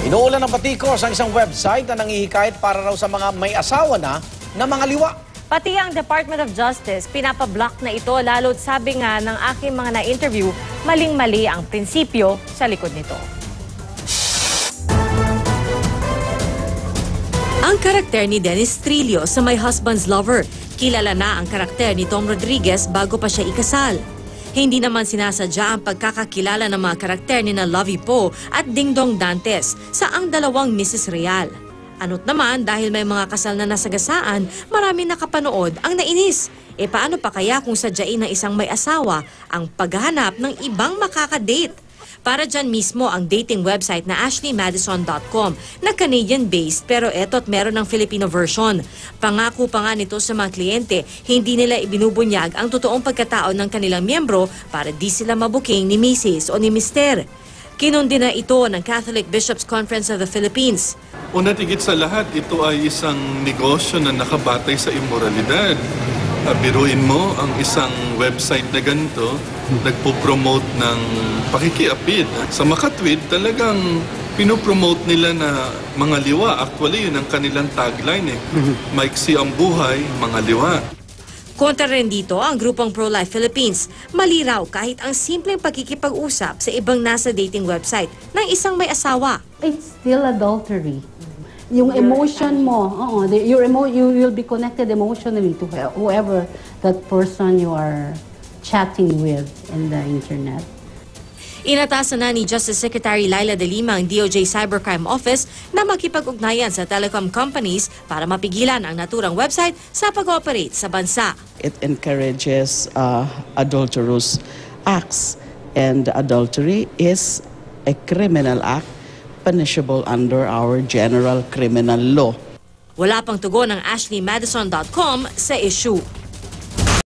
Inuulan ng batikos ang isang website na nangihikayat para raw sa mga may asawa na mga liwa. Pati ang Department of Justice, pinapablock na ito lalo't sabi nga ng aking mga na-interview, maling-mali ang prinsipyo sa likod nito. Ang karakter ni Dennis Trillo sa My Husband's Lover, kilala na ang karakter ni Tom Rodriguez bago pa siya ikasal. Hindi naman sinasadya ang pagkakakilala ng mga karakter ni na Lovie Poe at Ding Dong Dantes sa ang dalawang Mrs. Real. Ano't naman dahil may mga kasal na nasagasaan, marami nakapanood ang nainis. E paano pa kaya kung sadyain ng isang may asawa ang paghahanap ng ibang makakadate? Para dyan mismo ang dating website na ashleymadison.com na Canadian-based pero eto't meron ng Filipino version. Pangako pa nga nito sa mga kliyente, hindi nila ibinubunyag ang totoong pagkatao ng kanilang miyembro para di sila mabuking ni Mrs. o ni Mr. Kinundi na ito ng Catholic Bishops' Conference of the Philippines. Una tigit sa lahat, ito ay isang negosyo na nakabatay sa immoralidad. Biruin mo ang isang website na ganito, nagpo-promote ng pakikiapid. Sa makatwid, talagang pinopromote nila na mga liwa. Actually, yun ang kanilang tagline eh. Maiksi ang buhay, mga liwa. Kontra rin dito ang grupong Pro-Life Philippines. Mali raw kahit ang simpleng pagkikipag-usap sa ibang nasa dating website ng isang may asawa. It's still adultery. Yung emotion mo, you will be connected emotionally to whoever that person you are chatting with in the internet. Inatasan na ni Justice Secretary Laila De Lima ang DOJ Cybercrime Office na makipag-ugnayan sa telecom companies para mapigilan ang naturang website sa pag-ooperate sa bansa. It encourages adulterous acts, and adultery is a criminal act punishable under our general criminal law. Wala pang tugon ng ashleymadison.com sa issue.